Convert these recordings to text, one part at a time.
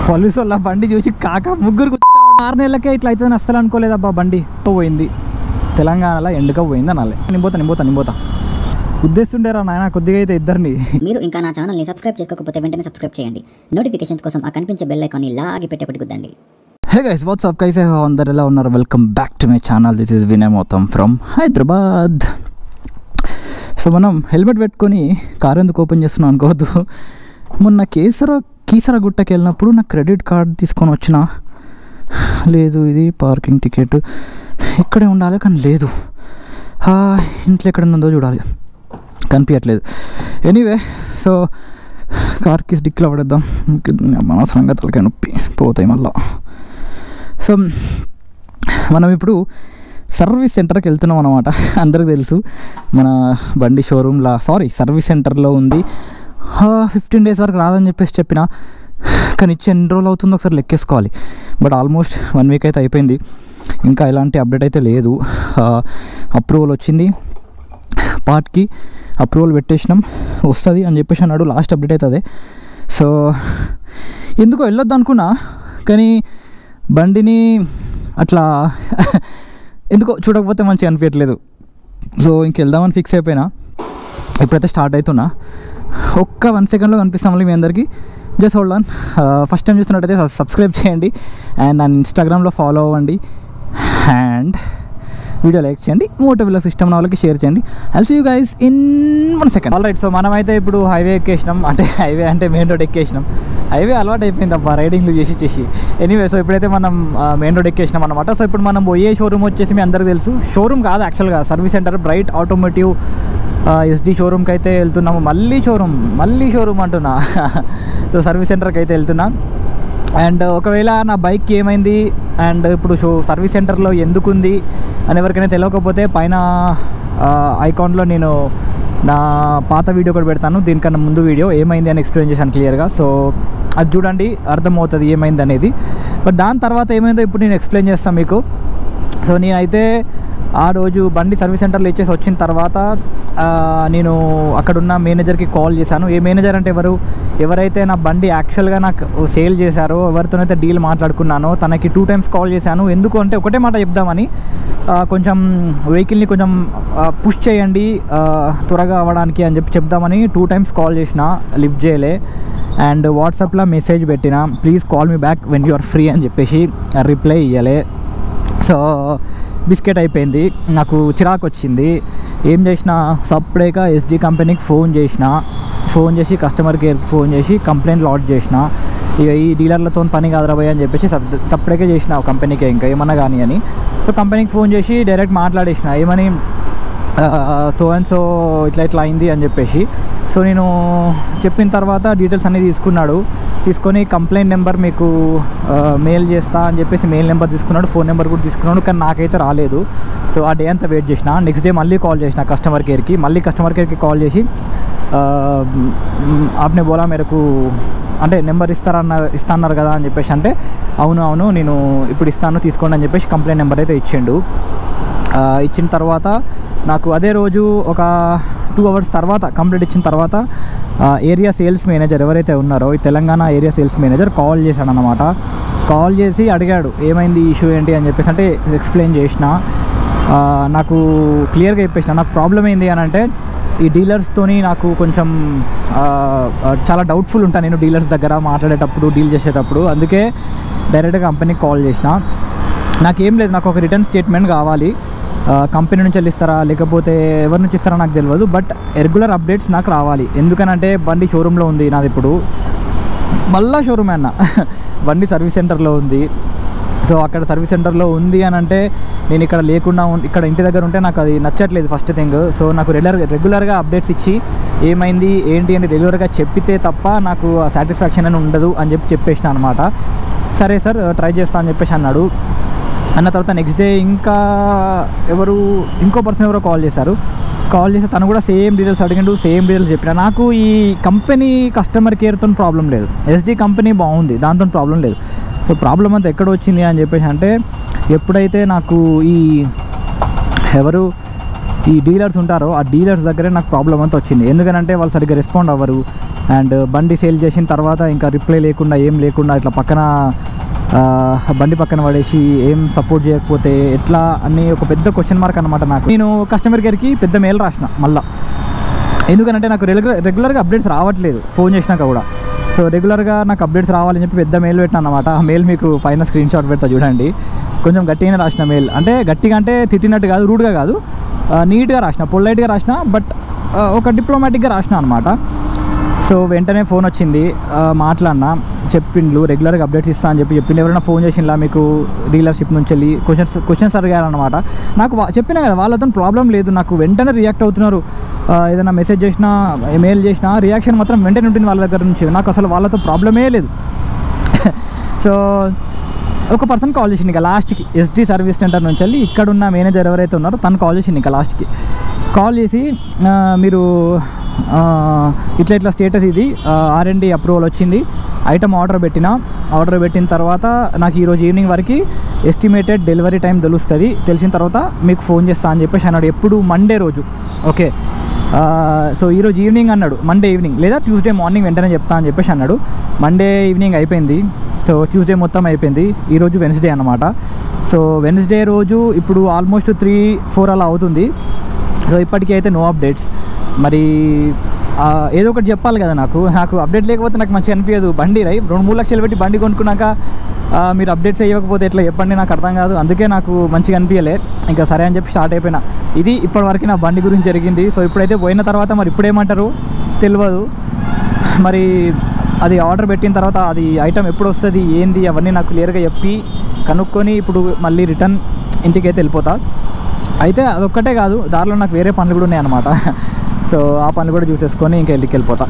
Police వాళ్ళ బండి చూసి కాక ముగ్గురు 6 నెలలకే ఇట్లా అవుతుందని అస్సలు అనుకోలేదబ్బా. బండి పోయింది తెలంగాణలో ఎండుక పోయింది అనాలి. నింపోతా ఉద్దేశిస్తుండేరా నాయన కొద్దిగా అయితే ఇద్దరిని. మీరు ఇంకా నా ఛానల్ని సబ్స్క్రైబ్ చేసుకోకపోతే వెంటనే సబ్స్క్రైబ్ చేయండి. నోటిఫికేషన్స్ కోసం ఆ కనిపించే బెల్ ఐకాన్ని లాగి పెట్టి ఒకటి గుద్దండి. హే గైస్, వాట్సాప్ కైసే హో, అందరు ఎలా ఉన్నారు? Welcome back to my channel. This is Vinay మొత్తం ఫ్రమ్ హైదరాబాద్. సో మనం హెల్మెట్ పెట్టుకొని కార్ ఎందుకు ఓపెన్ చేస్తున్నాం అనుకోవద్దు. మొన్న కీసర గుట్టకి వెళ్ళినప్పుడు నా క్రెడిట్ కార్డ్ తీసుకొని వచ్చిన, లేదు ఇది పార్కింగ్ టికెట్ ఇక్కడే ఉండాలి కానీ లేదు, ఇంట్లో ఎక్కడ ఉందో చూడాలి, కనిపించట్లేదు. ఎనీవే, సో కార్కి డిక్లో పడేద్దాం, అనవసరంగా తలకాయ నొప్పి పోతాయి మళ్ళా. సో మనం ఇప్పుడు సర్వీస్ సెంటర్కి వెళ్తున్నాం అనమాట. అందరికీ తెలుసు మన బండి షోరూమ్లో, సర్వీస్ సెంటర్లో ఉంది. 15 days వరకు రాదని చెప్పిన, కానీ ఇచ్చి ఎన్ని రోజులు అవుతుందో ఒకసారి లెక్కేసుకోవాలి. బట్ ఆల్మోస్ట్ 1 week అయితే అయిపోయింది, ఇంకా ఎలాంటి అప్డేట్ అయితే లేదు. అప్రూవల్ వచ్చింది, పార్ట్కి అప్రూవల్ పెట్టేసినాం, వస్తుంది అని చెప్పేసి అన్నాడు. లాస్ట్ అప్డేట్ అయితే అదే. సో ఎందుకో వెళ్ళొద్దు అనుకున్నా, కానీ బండిని అట్లా ఎందుకో చూడకపోతే మంచిగా అనిపించట్లేదు. సో ఇంక వెళ్దామని ఫిక్స్ అయిపోయినా. ఇప్పుడైతే స్టార్ట్ అవుతున్నా. ఒక్క 1 secondలో కనిపిస్తాం మళ్ళీ మీ అందరికీ. Just hold on. First time చూస్తున్నట్టయితే సబ్స్క్రైబ్ చేయండి అండ్ నన్ను ఇన్స్టాగ్రామ్లో ఫాలో అవ్వండి అండ్ వీడియో లైక్ చేయండి, మోటివేషన్ సిస్టమ్ వాళ్ళకి షేర్ చేయండి. I'll see you guys in 1 second. All right. So మనమైతే ఇప్పుడు హైవే ఎక్కేసినాం, అంటే మెయిన్ రోడ్ ఎక్కేసినాం. హైవే అలవాటు అయిపోయింది అబ్బా రైడింగ్లు చేసి. ఎనీవే, సో ఇప్పుడైతే మనం మెయిన్ రోడ్ ఎక్కేసినాం అనమాట. సో ఇప్పుడు మనం పోయే షోరూమ్ వచ్చేసి మీ అందరికీ తెలుసు, షోరూమ్ కాదు యాక్చువల్గా service centre, bright automotive SD షోరూమ్కి అయితే వెళ్తున్నాము. మళ్ళీ షోరూమ్ అంటున్నా. సో సర్వీస్ సెంటర్కి అయితే వెళ్తున్నా. అండ్ ఒకవేళ నా బైక్కి ఏమైంది అండ్ ఇప్పుడు సర్వీస్ సెంటర్లో ఎందుకు ఉంది అని ఎవరికైనా తెలియకపోతే పైన ఐకాన్లో నేను నా పాత వీడియో కూడా పెడతాను, దీనికన్నా ముందు వీడియో ఏమైంది అని ఎక్స్ప్లెయిన్ చేశాను క్లియర్గా. సో అది చూడండి, అర్థమవుతుంది ఏమైంది అనేది. బట్ దాని తర్వాత ఏమైందో ఇప్పుడు నేను ఎక్స్ప్లెయిన్ చేస్తాను మీకు. సో నేనైతే ఆ రోజు బండి సర్వీస్ సెంటర్లో ఇచ్చేసి వచ్చిన తర్వాత నేను అక్కడున్న మేనేజర్కి కాల్ చేశాను. ఏ మేనేజర్ అంటే ఎవరైతే నా బండి యాక్చువల్గా నాకు సేల్ చేశారో, ఎవరితోనైతే డీల్ మాట్లాడుకున్నానో తనకి 2 times కాల్ చేశాను. ఎందుకు అంటే ఒకటే మాట చెప్దామని, కొంచెం వెహికల్ని కొంచెం పుష్ చేయండి త్వరగా అవ్వడానికి అని చెప్దామని 2 times కాల్ చేసిన, లిఫ్ట్ చేయలే. అండ్ వాట్సాప్లో మెసేజ్ పెట్టిన, please call me back when you are free అని చెప్పేసి రిప్లై ఇవ్వలే. సో బిస్కెట్ అయిపోయింది, నాకు చిరాకు వచ్చింది. ఏం చేసిన, సపరేట్గా SG కంపెనీకి ఫోన్ చేసి కస్టమర్ కేర్కి ఫోన్ చేసి కంప్లైంట్ లాడ్జ్ చేసిన. ఇక ఈ డీలర్లతో పని కాదురాబోయ్ అని చెప్పేసి సపరేట్గా చేసిన కంపెనీకే, ఇంకా ఏమన్నా కానీ అని. సో కంపెనీకి ఫోన్ చేసి డైరెక్ట్ మాట్లాడేసిన, ఏమని సో అండ్ సో ఇట్లా అయింది అని చెప్పేసి. సో నేను చెప్పిన తర్వాత డీటెయిల్స్ అన్నీ తీసుకొని కంప్లైంట్ నెంబర్ మీకు మెయిల్ చేస్తా అని చెప్పేసి మెయిల్ నెంబర్ తీసుకున్నాడు, ఫోన్ నెంబర్ కూడా తీసుకున్నాడు, కానీ నాకైతే రాలేదు. సో ఆ డే అంతా వెయిట్ చేసిన. నెక్స్ట్ డే మళ్ళీ కాల్ చేసిన కస్టమర్ కేర్కి కాల్ చేసి ఆప్నే బోలా మేరకు, అంటే నెంబర్ ఇస్తాన్నారు కదా అని చెప్పేసి అంటే, అవును నేను ఇప్పుడు ఇస్తాను తీసుకోండి అని చెప్పేసి కంప్లైంట్ నెంబర్ అయితే ఇచ్చిండు. ఇచ్చిన తర్వాత నాకు అదే రోజు ఒక 2 hours తర్వాత కంప్లీట్ ఇచ్చిన తర్వాత ఏరియా సేల్స్ మేనేజర్ ఎవరైతే ఉన్నారో, ఈ Telangana area sales manager call చేశాడు అనమాట. కాల్ చేసి అడిగాడు ఏమైంది, ఇష్యూ ఏంటి అని చెప్పేసి అంటే ఎక్స్ప్లెయిన్ చేసిన. నాకు క్లియర్గా చెప్పేసిన నాకు ప్రాబ్లం ఏంది అని అంటే, ఈ డీలర్స్తోని నాకు కొంచెం చాలా డౌట్ఫుల్ ఉంటాను నేను డీలర్స్ దగ్గర మాట్లాడేటప్పుడు, డీల్ చేసేటప్పుడు. అందుకే డైరెక్ట్గా కంపెనీకి కాల్ చేసిన. నాకేం లేదు, నాకు ఒక రిటర్న్ స్టేట్మెంట్ కావాలి. కంపెనీ నుంచి ఇస్తారా లేకపోతే ఎవరి నుంచి ఇస్తారా నాకు తెలియదు, బట్ రెగ్యులర్ అప్డేట్స్ నాకు రావాలి. ఎందుకనంటే బండి షోరూంలో ఉంది నాది, ఇప్పుడు మళ్ళీ షోరూమే అన్న బండి సర్వీస్ సెంటర్లో ఉంది. సో అక్కడ సర్వీస్ సెంటర్లో ఉంది అని అంటే నేను ఇక్కడ లేకుండా ఇక్కడ ఇంటి దగ్గర ఉంటే నాకు అది నచ్చట్లేదు ఫస్ట్ థింగ్. సో నాకు రెగ్యులర్గా అప్డేట్స్ ఇచ్చి ఏమైంది ఏంటి అని రెగ్యులర్గా చెప్పితే తప్ప నాకు సాటిస్ఫాక్షన్ అని ఉండదు అని చెప్పేసిన అనమాట. సరే సార్ ట్రై చేస్తా అని చెప్పేసి అన్నాడు. అన్న తర్వాత నెక్స్ట్ డే ఇంకో పర్సన్ ఎవరో కాల్ చేస్తే తను కూడా సేమ్ డీటెయిల్స్ అడిగిండు, సేమ్ డీటెయిల్స్ చెప్పిన. నాకు ఈ కంపెనీ కస్టమర్ కేర్తో ప్రాబ్లం లేదు, SD కంపెనీ బాగుంది, దాంతో ప్రాబ్లం లేదు. సో ప్రాబ్లం అంతా ఎక్కడ వచ్చింది అని చెప్పేసి అంటే, ఎప్పుడైతే నాకు ఈ డీలర్స్ ఉంటారో ఆ డీలర్స్ దగ్గరే నాకు ప్రాబ్లం అంతా వచ్చింది. ఎందుకంటే వాళ్ళు సరిగ్గా రెస్పాండ్ అవ్వరు. అండ్ బండి సేల్ చేసిన తర్వాత ఇంకా రిప్లై లేకుండా ఏం లేకుండా ఇట్లా పక్కన బండి పక్కన పడేసి ఏం సపోర్ట్ చేయకపోతే ఎట్లా అని ఒక పెద్ద క్వశ్చన్ మార్క్ అనమాట నాకు. నేను కస్టమర్ కేర్కి పెద్ద మెయిల్ రాసిన మళ్ళీ, ఎందుకంటే నాకు రెగ్యులర్గా అప్డేట్స్ రావట్లేదు ఫోన్ చేసినాక కూడా. సో రెగ్యులర్గా నాకు అప్డేట్స్ రావాలని చెప్పి పెద్ద మెయిల్ పెట్టినా అనమాట. ఆ మెయిల్ మీకు పైన స్క్రీన్ షాట్ పెడతా చూడండి. కొంచెం గట్టిగానే రాసిన మెయిల్, అంటే గట్టిగా అంటే తిట్టినట్టు కాదు, రూడ్గా కాదు, నీట్గా రాసిన, పొలైట్గా రాసిన, బట్ ఒక డిప్లొమాటిక్గా రాసిన అనమాట. సో వెంటనే ఫోన్ వచ్చింది, మాట్లాడినా, చెప్పిండ్లు రెగ్యులర్గా అప్డేట్స్ ఇస్తా అని చెప్పిండు. ఎవరైనా ఫోన్ చేసిండ్లా మీకు డీలర్షిప్ నుంచి వెళ్ళి క్వశ్చన్స్ అడిగారనమాట. నాకు చెప్పినా కదా వాళ్ళతో ప్రాబ్లం లేదు, నాకు వెంటనే రియాక్ట్ అవుతున్నారు. ఏదైనా మెసేజ్ చేసినా మెయిల్ చేసినా రియాక్షన్ మాత్రం వెంటనే ఉంటుంది వాళ్ళ దగ్గర నుంచి. నాకు అసలు వాళ్ళతో ప్రాబ్లమే లేదు. సో ఒక పర్సన్ కాల్ చేసింది ఇంకా లాస్ట్కి, ఎస్డి సర్వీస్ సెంటర్ నుంచి వెళ్ళి ఇక్కడున్న మేనేజర్ ఎవరైతే ఉన్నారో తను కాల్ చేసింది ఇంకా లాస్ట్కి. కాల్ చేసి మీరు ఇట్లా స్టేటస్ ఇది R&D అప్రూవల్ వచ్చింది, ఐటమ్ ఆర్డర్ పెట్టిన తర్వాత నాకు ఈరోజు ఈవినింగ్ వరకు ఎస్టిమేటెడ్ డెలివరీ టైం తెలుస్తుంది, తెలిసిన తర్వాత మీకు ఫోన్ చేస్తా అని చెప్పేసి అన్నాడు. ఎప్పుడు మండే రోజు. ఓకే, సో ఈరోజు ఈవినింగ్ అన్నాడు, మండే ఈవినింగ్ లేదా ట్యూస్డే మార్నింగ్ వెంటనే చెప్తా అని చెప్పేసి అన్నాడు. మండే ఈవినింగ్ అయిపోయింది, సో ట్యూస్డే మొత్తం అయిపోయింది, ఈరోజు వెన్స్డే అనమాట. సో వెన్స్డే రోజు ఇప్పుడు ఆల్మోస్ట్ 3-4 అలా అవుతుంది. సో ఇప్పటికీ అయితే నో అప్డేట్స్. మరి ఏదో ఒకటి చెప్పాలి కదా, నాకు అప్డేట్ లేకపోతే నాకు మంచిగా అనిపించదు. బండి 2-3 లక్షలు పెట్టి బండి కొనుక్కున్నాక మీరు అప్డేట్స్ ఇవ్వకపోతే ఎట్లా చెప్పండి, నాకు అర్థం కాదు. అందుకే నాకు మంచిగా అనిపించలే, ఇంకా సరే అని చెప్పి స్టార్ట్ అయిపోయినా. ఇది ఇప్పటివరకు నా బండి గురించి జరిగింది. సో ఇప్పుడైతే పోయిన తర్వాత మరి ఇప్పుడేమంటారు తెలియదు. మరి అది ఆర్డర్ పెట్టిన తర్వాత అది ఐటమ్ ఎప్పుడు వస్తుంది ఏంది అవన్నీ నాకు క్లియర్గా చెప్పి కనుక్కొని ఇప్పుడు మళ్ళీ రిటర్న్ ఇంటికైతే వెళ్ళిపోతా. అయితే అదొక్కటే కాదు, దారిలో నాకు వేరే పనులు కూడా ఉన్నాయన్నమాట. సో ఆ పనులు కూడా చూసేసుకొని ఇంకా వెళ్ళిపోతా.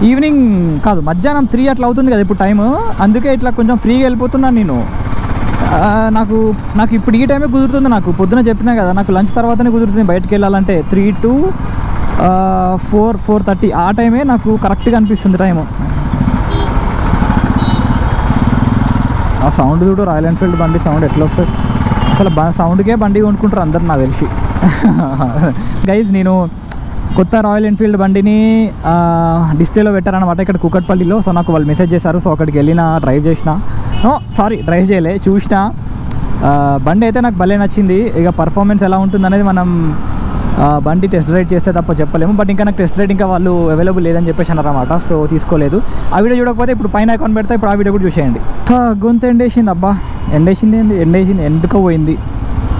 ఈవినింగ్ కాదు, మధ్యాహ్నం 3 అట్లా అవుతుంది కదా ఇప్పుడు టైము, అందుకే ఇట్లా కొంచెం ఫ్రీగా వెళ్ళిపోతున్నాను నేను. నాకు ఇప్పుడు ఈ టైమే కుదురుతుంది. నాకు పొద్దున చెప్పినా కదా, నాకు లంచ్ తర్వాతనే కుదురుతుంది బయటకు వెళ్ళాలంటే. 3 to 4-4:30 ఆ టైమే నాకు కరెక్ట్గా అనిపిస్తుంది టైము. ఆ సౌండ్ చూడు, రాయల్ ఎన్ఫీల్డ్ బండి సౌండ్ ఎట్లా వస్తుంది అసలు. సౌండ్కే బండి కొనుక్కుంటారు అందరు నాకు తెలిసి. గైజ్ నేను కొత్త రాయల్ ఎన్ఫీల్డ్ బండిని డిస్ప్లేలో పెట్టారనమాట ఇక్కడ కూకట్పల్లిలో. సో నాకు వాళ్ళు మెసేజ్ చేశారు. సో అక్కడికి వెళ్ళిన, డ్రైవ్ చేసిన, డ్రైవ్ చేయలే, చూసిన. బండి అయితే నాకు భలే నచ్చింది. ఇక పర్ఫార్మెన్స్ ఎలా ఉంటుంది అనేది మనం బండి టెస్ట్ రైడ్ చేస్తే తప్ప చెప్పలేము. బట్ ఇంకా నాకు టెస్ట్ రైడ్ ఇంకా వాళ్ళు అవైలబుల్ లేదని చెప్పేసి అన్నారన్నమాట. సో తీసుకోలేదు. ఆ వీడియో చూడకపోతే ఇప్పుడు పైన అకౌంట్ పెడతా, ఇప్పుడు ఆ వీడియో కూడా చూసేయండి. గొంతు ఎండేసింది, అబ్బా ఎండేసింది ఏంది, ఎండుక పోయింది.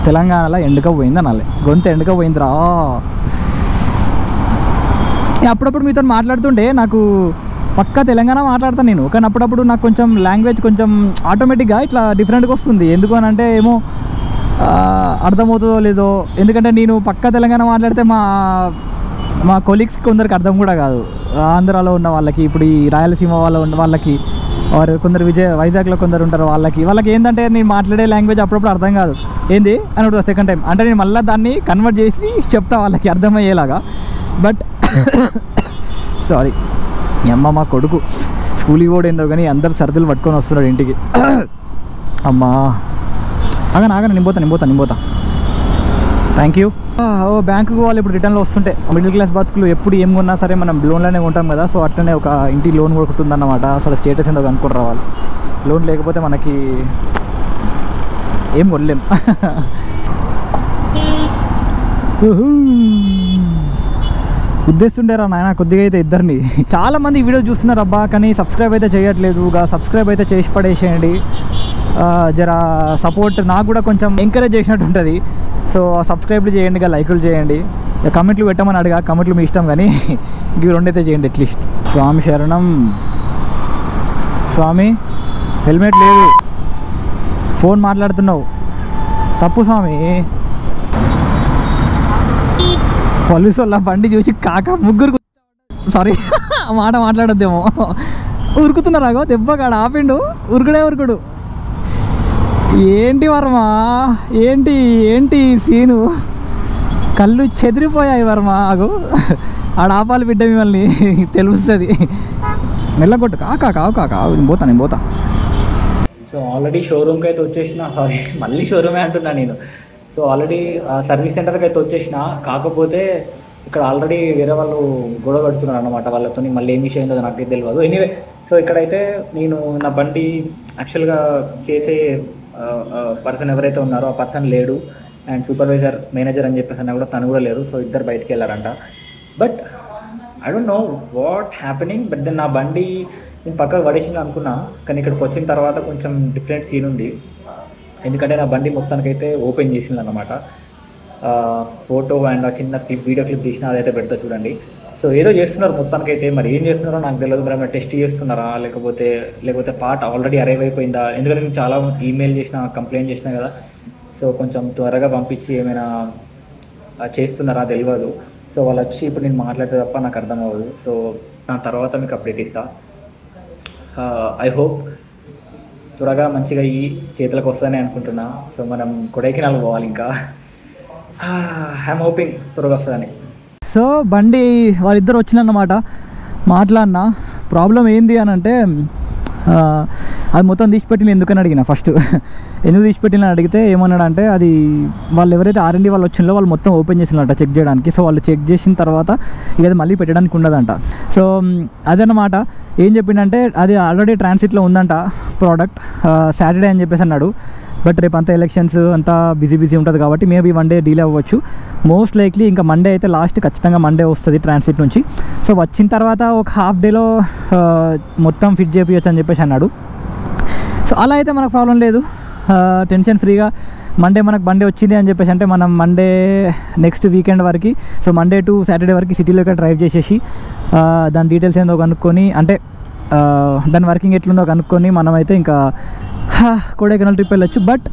తెలంగాణలో ఎండుక పోయింది అనాలి, గొంతు ఎండుక పోయిందిరా. అప్పుడప్పుడు మీతో మాట్లాడుతుంటే నాకు పక్కా తెలంగాణ మాట్లాడతాను నేను, కానీ అప్పుడప్పుడు నాకు కొంచెం లాంగ్వేజ్ కొంచెం ఆటోమేటిక్గా ఇట్లా డిఫరెంట్గా వస్తుంది. ఎందుకు అని అంటే ఏమో అర్థమవుతుందో లేదో. ఎందుకంటే నేను పక్కా తెలంగాణ మాట్లాడితే మా కొలీగ్స్ కొందరికి అర్థం కూడా కాదు. ఆంధ్రాలో ఉన్న వాళ్ళకి, ఇప్పుడు ఈ రాయలసీమ ఉన్న వాళ్ళకి, వారు కొందరు వైజాగ్లో కొందరు ఉంటారు, వాళ్ళకి ఏంటంటే నేను మాట్లాడే లాంగ్వేజ్ అప్పుడప్పుడు అర్థం కాదు. ఏంది అని అడుగుతా సెకండ్ టైం, అంటే నేను మళ్ళీ దాన్ని కన్వర్ట్ చేసి చెప్తా వాళ్ళకి అర్థమయ్యేలాగా. బట్ సారీ మా కొడుకు స్కూల్కి కూడా ఏందో కానీ అందరు సర్దులు పట్టుకొని వస్తున్నాడు ఇంటికి. అమ్మా ఆగని నింపోతా. Thank you. బ్యాంకుకి పోవాలి ఇప్పుడు రిటర్న్లో వస్తుంటే. మిడిల్ క్లాస్ బతుకులు ఎప్పుడు ఏం కొన్నా సరే మనం లోన్లోనే ఉంటాం కదా. సో అట్లనే ఒక ఇంటి లోన్ కూడా ఉంటుందన్నమాట. అసలు స్టేటస్ ఏందో కనుక్కొని రావాలి. లోన్ లేకపోతే మనకి ఏం కొనలేం. ఉద్దేశిస్తుండేరా నాయన కొద్దిగా అయితే ఇద్దరిని. చాలా మంది వీడియో చూస్తున్నారు అబ్బా, కానీ సబ్స్క్రైబ్ అయితే చేయట్లేదు. సబ్స్క్రైబ్ అయితే చేసి పడేసేయండి. జర సపోర్ట్ నాకు కూడా కొంచెం ఎంకరేజ్ చేసినట్టు ఉంటుంది. సో సబ్స్క్రైబ్లు చేయండి, లైకులు చేయండి, కమెంట్లు పెట్టమని అడిగా. కమెంట్లు మీ ఇష్టం, కానీ ఇవి రెండైతే చేయండి అట్లీస్ట్. స్వామి శరణం. స్వామి హెల్మెట్ లేదు, ఫోన్ మాట్లాడుతున్నావు, తప్పు స్వామి. పోలీసు వాళ్ళ బండి చూసి ముగ్గురు సారీ మాట మాట్లాడొద్దేమో ఉరుకుతున్నారాగో దెబ్బకాడ ఆపిండు. ఉరుకుడు. ఏంటి వర్మ, ఏంటి సీను, కళ్ళు చెదిరిపోయాయి వర్మ. ఆగు, ఆడ ఆపాలి బిడ్డ, మిమ్మల్ని తెలుస్తుంది. మెల్లగొట్టు కావు నేను పోతా. సో ఆల్రెడీ షోరూమ్కి అయితే వచ్చేసిన. సారీ మళ్ళీ షోరూమే అంటున్నా నేను. సో ఆల్రెడీ సర్వీస్ సెంటర్కి అయితే వచ్చేసిన, కాకపోతే ఇక్కడ ఆల్రెడీ వేరే వాళ్ళు గొడవ కడుతున్నారు అన్నమాట వాళ్ళతో. మళ్ళీ ఏం విషయం ఉందో నాకైతే తెలియదు. ఎనీవే, సో ఇక్కడైతే నేను నా బండి యాక్చువల్గా చేసే పర్సన్ ఎవరైతే ఉన్నారో ఆ పర్సన్ లేడు, అండ్ సూపర్వైజర్ మేనేజర్ అని చెప్పేసి అన్నా కూడా తను కూడా లేరు. సో ఇద్దరు బయటికి వెళ్ళారంట. But I don't know what happening. But then నా బండి నేను పక్కకు పడేసింది అనుకున్నా, కానీ ఇక్కడికి వచ్చిన తర్వాత కొంచెం డిఫరెంట్ సీన్ ఉంది. ఎందుకంటే నా బండి మొత్తానికైతే ఓపెన్ చేసింది అన్నమాట. ఫోటో అండ్ చిన్న వీడియో క్లిప్ తీసిన అదైతే పెడతా చూడండి. సో ఏదో చేస్తున్నారు మొత్తానికైతే, మరి ఏం చేస్తున్నారో నాకు తెలియదు. మరి ఏమైనా టెస్ట్ చేస్తున్నారా, లేకపోతే పార్ట్ ఆల్రెడీ అరైవ్ అయిపోయిందా? ఎందుకంటే నేను చాలా ఈమెయిల్ చేసిన, కంప్లైంట్ చేసినా కదా. సో కొంచెం త్వరగా పంపించి ఏమైనా చేస్తున్నారా తెలియదు. సో వాళ్ళు వచ్చి ఇప్పుడు నేను మాట్లాడితే తప్ప నాకు అర్థం అవ్వదు. సో నా తర్వాత మీకు అప్డేట్ ఇస్తా. ఐ హోప్ త్వరగా మంచిగా ఈ చేతులకు వస్తుందని అనుకుంటున్నా. సో మనం కొడైకెనాల్ పోవాలి ఇంకా. ఐఎమ్ హోపింగ్ త్వరగా వస్తుందని. సో బండి వాళ్ళిద్దరు వచ్చిందన్నమాట. మాట్లాడినా ప్రాబ్లం ఏంది అని అంటే, అది మొత్తం తీసిపెట్టిన ఎందుకని అడిగిన. ఫస్ట్ ఎందుకు తీసిపెట్టిన అడిగితే ఏమన్నాడు అంటే, అది వాళ్ళు ఎవరైతే R&D వాళ్ళు వచ్చిందో వాళ్ళు మొత్తం ఓపెన్ చేసినట్ట చెక్ చేయడానికి. సో వాళ్ళు చెక్ చేసిన తర్వాత ఇక అది మళ్ళీ పెట్టడానికి ఉండదంట. సో అదన్నమాట. ఏం చెప్పిండంటే అది ఆల్రెడీ ట్రాన్సిట్లో ఉందంట ప్రోడక్ట్, సాటర్డే అని చెప్పేసి అన్నాడు. బట్ రేపు అంతా ఎలక్షన్స్ అంతా బిజీ ఉంటుంది కాబట్టి మేబీ 1 డే డీలే అవ్వచ్చు. మోస్ట్ లైక్లీ ఇంకా మండే అయితే లాస్ట్, ఖచ్చితంగా మండే వస్తుంది ట్రాన్సిట్ నుంచి. సో వచ్చిన తర్వాత ఒక హాఫ్ డేలో మొత్తం ఫిట్ చేయించచ్చు అని చెప్పేసి అన్నాడు. సో అలా అయితే మనకు ప్రాబ్లం లేదు, టెన్షన్ ఫ్రీగా. మండే మనకు బండి వచ్చింది అని చెప్పేసి అంటే మనం మండే నెక్స్ట్ వీకెండ్ వరకు, సో మండే టు సాటర్డే వరకు సిటీలోకి డ్రైవ్ చేసేసి దాని డీటెయిల్స్ ఏందో కనుక్కొని, అంటే దాని వర్కింగ్ ఎట్లుందో కనుక్కొని మనమైతే ఇంకా కొడైకెనాల్ ట్రిప్ వెళ్ళొచ్చు. బట్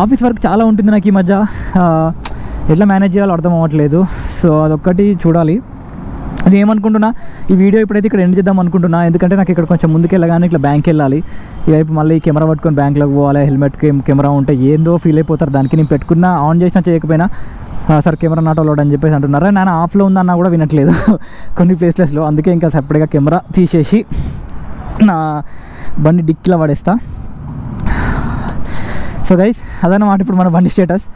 ఆఫీస్ వర్క్ చాలా ఉంటుంది నాకు ఈ మధ్య, ఎట్లా మేనేజ్ చేయాలో అర్థం అవ్వట్లేదు. సో అదొక్కటి చూడాలి. అది ఏమనుకుంటున్నా, ఈ వీడియో ఇప్పుడైతే ఇక్కడ ఎండ్ చేద్దాం అనుకుంటున్నా. ఎందుకంటే నాకు ఇక్కడ కొంచెం ముందుకు వెళ్ళగానే ఇట్లా బ్యాంక్కి వెళ్ళాలి. ఇవైపు మళ్ళీ కెమెరా పట్టుకొని బ్యాంక్లోకి పోవాలి. హెల్మెట్కి కెమెరా ఉంటే ఏందో ఫీల్ అయిపోతారు దానికి. నేను పెట్టుకున్నా, ఆన్ చేసినా చేయకపోయినా సార్ కెమెరా నాట్ అలౌడ్ అని చెప్పేసి అంటున్నారు. నేను ఆఫ్లో ఉందన్నా కూడా వినట్లేదు కొన్ని ప్లేసెస్లో. అందుకే ఇంకా సపరేట్గా కెమెరా తీసేసి నా బండి డిక్కిలో పడేస్తా. సో గైస్ అదన్నమాట ఇప్పుడు మన బండి స్టేటస్.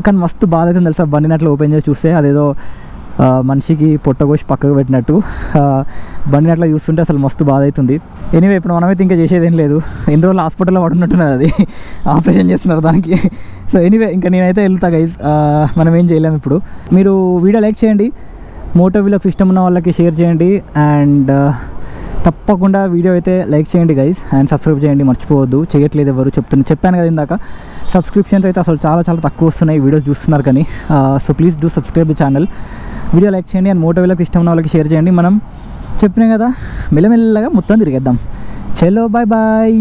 కానీ మస్తు బాధ అవుతుంది తెలుసా బండిని అట్లా ఓపెన్ చేసి చూస్తే. అదేదో మనిషికి పొట్టగోసి పక్కకు పెట్టినట్టు బండిని అట్లా చూస్తుంటే అసలు మస్తు బాధ అవుతుంది. ఎనీవే ఇప్పుడు మనమైతే ఇంకా చేసేది ఏం లేదు. ఎన్ని రోజులు హాస్పిటల్లో పడున్నట్టున్నది, అది ఆపరేషన్ చేస్తున్నారు దానికి. సో ఎనీవే ఇంకా నేనైతే వెళ్తా గైస్, మనం ఏం చేయలేము ఇప్పుడు. మీరు వీడియో లైక్ చేయండి, మోటో వ్లాగ్స్ ఇష్టం ఉన్న వాళ్ళకి షేర్ చేయండి, అండ్ తప్పకుండా వీడియో అయితే లైక్ చేయండి గైస్, అండ్ సబ్స్క్రైబ్ చేయండి మర్చిపోవద్దు. చేయట్లేదు ఎవరు, చెప్పాను కదా ఇందాక. సబ్స్క్రిప్షన్స్ అయితే అసలు చాలా తక్కువ వస్తున్నాయి, వీడియోస్ చూస్తున్నారు కానీ. So please do subscribe the channel. Video like చేయండి, అండ్ మోటో వ్లాగ్స్ ఇష్టం ఉన్న వాళ్ళకి షేర్ చేయండి. మనం చెప్పినాం కదా మెల్లమెల్లగా మొత్తం తిరిగేద్దాం. చలో బాయ్ బాయ్.